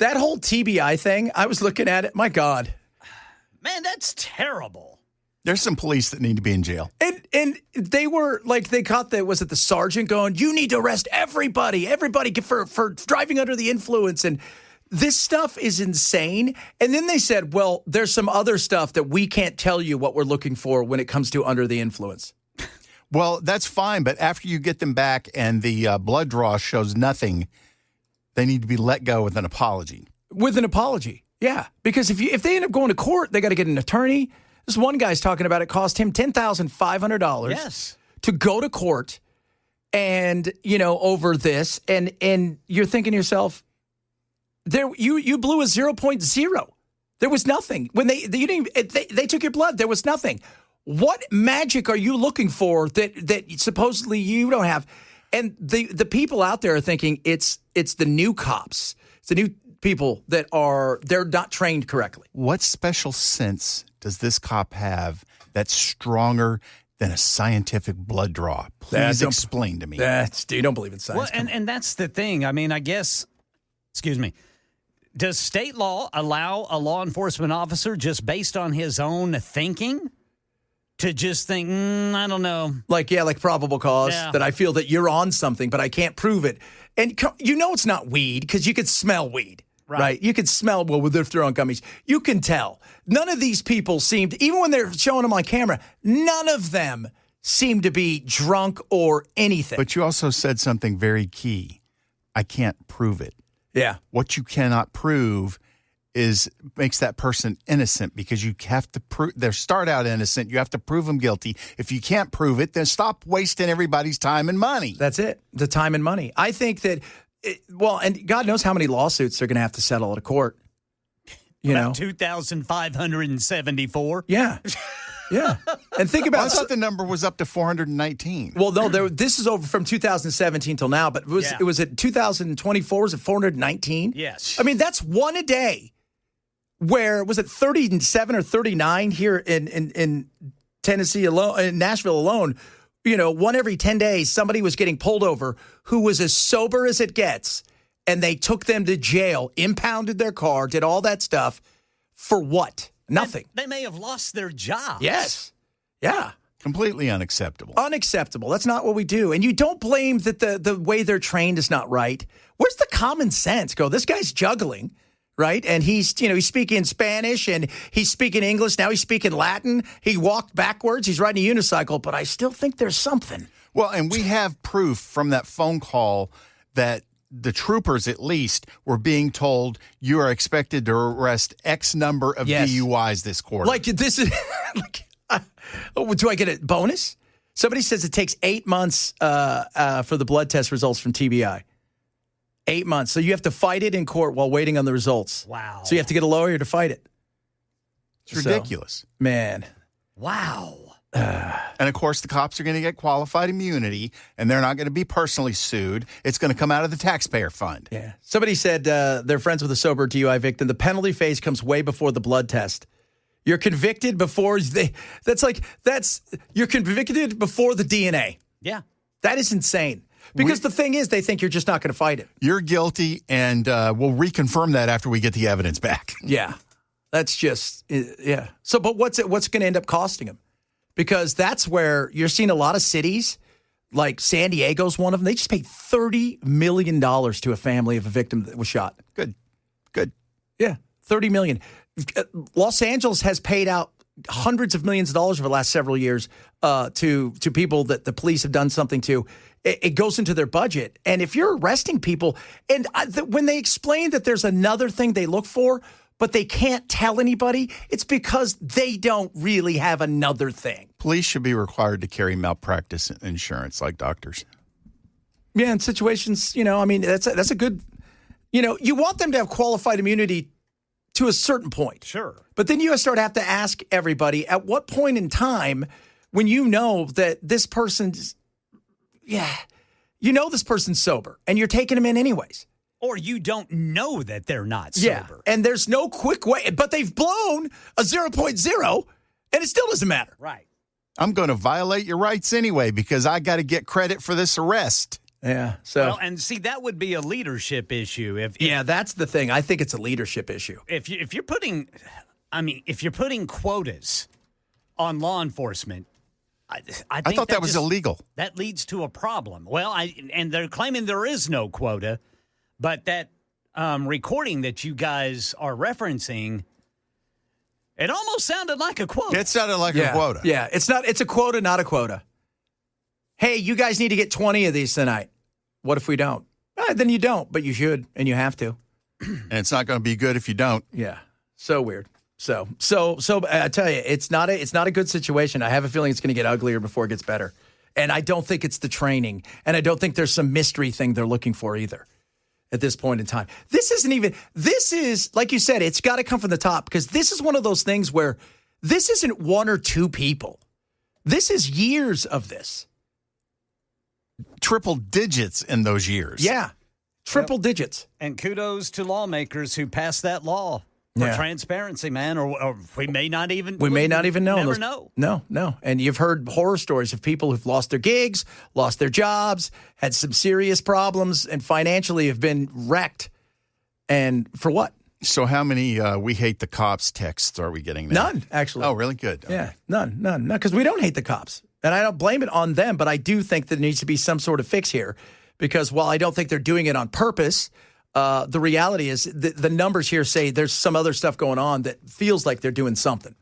That whole TBI thing, I was looking at it. My God. Man, that's terrible. There's some police that need to be in jail. And they were like, they caught the sergeant going, you need to arrest everybody for driving under the influence. And this stuff is insane. And then they said, well, there's some other stuff that we can't tell you what we're looking for when it comes to under the influence. Well, that's fine. But after you get them back and the blood draw shows nothing, they need to be let go with an apology. With an apology. Yeah. Because if they end up going to court, they got to get an attorney. This one guy's talking about it cost him $10,500 to go to court and, over this. And you're thinking to yourself, you blew a 0.0. There was nothing. When they took your blood, there was nothing. What magic are you looking for that supposedly you don't have? And the people out there are thinking it's the new cops. It's the new people they're not trained correctly. What special sense does this cop have that's stronger than a scientific blood draw? Please explain to me. You don't believe in science. Well, and that's the thing. I mean, I guess, excuse me, does state law allow a law enforcement officer just based on his own thinking to just think, I don't know. Like probable cause, that I feel that you're on something, but I can't prove it. And it's not weed because you could smell weed. Right. You could smell, they're throwing gummies. You can tell. None of these people seemed, even when they're showing them on camera, none of them seem to be drunk or anything. But you also said something very key. I can't prove it. Yeah. What you cannot prove makes that person innocent because you have to prove they start out innocent. You have to prove them guilty. If you can't prove it, then stop wasting everybody's time and money. That's it. The time and money. I think that, and God knows how many lawsuits they're going to have to settle at a court. About 2,574. Yeah. Yeah. And think about I thought the number was up to 419. Well, no, this is over from 2017 till now, but it was at 2024, was it 419? Yes. I mean, that's one a day. Where was it 37 or 39 here in Tennessee alone, in Nashville alone? One every 10 days, somebody was getting pulled over who was as sober as it gets, and they took them to jail, impounded their car, did all that stuff for what? Nothing. They may have lost their job. Yes. Yeah. Completely unacceptable. Unacceptable. That's not what we do. And you don't blame that the way they're trained is not right. Where's the common sense? This guy's juggling. Right. And he's speaking Spanish and he's speaking English. Now he's speaking Latin. He walked backwards. He's riding a unicycle. But I still think there's something. Well, and we have proof from that phone call that the troopers, at least, were being told you are expected to arrest X number of DUIs this quarter. Like this is do I get a bonus? Somebody says it takes 8 months for the blood test results from TBI. 8 months. So you have to fight it in court while waiting on the results. Wow. So you have to get a lawyer to fight it. It's ridiculous. Man. Wow. And, of course, the cops are going to get qualified immunity, and they're not going to be personally sued. It's going to come out of the taxpayer fund. Yeah. Somebody said they're friends with a sober DUI victim. The penalty phase comes way before the blood test. You're convicted before you're convicted before the DNA. Yeah. That is insane. Because the thing is, they think you're just not going to fight it. You're guilty, and we'll reconfirm that after we get the evidence back. Yeah. That's just, yeah. So, but what's going to end up costing them? Because that's where you're seeing a lot of cities, like San Diego's one of them. They just paid $30 million to a family of a victim that was shot. Good. Yeah, $30 million. Los Angeles has paid out hundreds of millions of dollars over the last several years to people that the police have done something to. It goes into their budget. And if you're arresting people, and when they explain that there's another thing they look for, but they can't tell anybody, it's because they don't really have another thing. Police should be required to carry malpractice insurance like doctors. Yeah, in situations, that's a good, you want them to have qualified immunity to a certain point. Sure. But then you have to ask everybody, at what point in time when you know that this person's, this person's sober and you're taking them in anyways. Or you don't know that they're not sober. Yeah, and there's no quick way. But they've blown a 0.0, and it still doesn't matter. Right. I'm going to violate your rights anyway because I got to get credit for this arrest. Yeah. So, well, and see, that would be a leadership issue. If that's the thing. I think it's a leadership issue. If you're putting quotas on law enforcement, I think thought that was illegal. That leads to a problem. Well, and they're claiming there is no quota, but that recording that you guys are referencing, it almost sounded like a quota. It sounded like a quota. Yeah, it's a quota, not a quota. Hey, you guys need to get 20 of these tonight. What if we don't? Then you don't, but you should, and you have to. And it's not going to be good if you don't. Yeah, so weird. So I tell you, it's not a good situation. I have a feeling it's going to get uglier before it gets better. And I don't think it's the training, and I don't think there's some mystery thing they're looking for either at this point in time. This is, like you said, it's got to come from the top, because this is one of those things where this isn't one or two people. This is years of this. Triple digits in those years. Yeah, triple digits. And kudos to lawmakers who passed that law for transparency, man. Or we may not even know. Never know. No. And you've heard horror stories of people who've lost their gigs, lost their jobs, had some serious problems, and financially have been wrecked. And for what? So how many we hate the cops texts are we getting now? None, actually. Oh, really? Good. Yeah, none, because we don't hate the cops. And I don't blame it on them, but I do think that there needs to be some sort of fix here, because while I don't think they're doing it on purpose, the reality is the numbers here say there's some other stuff going on that feels like they're doing something.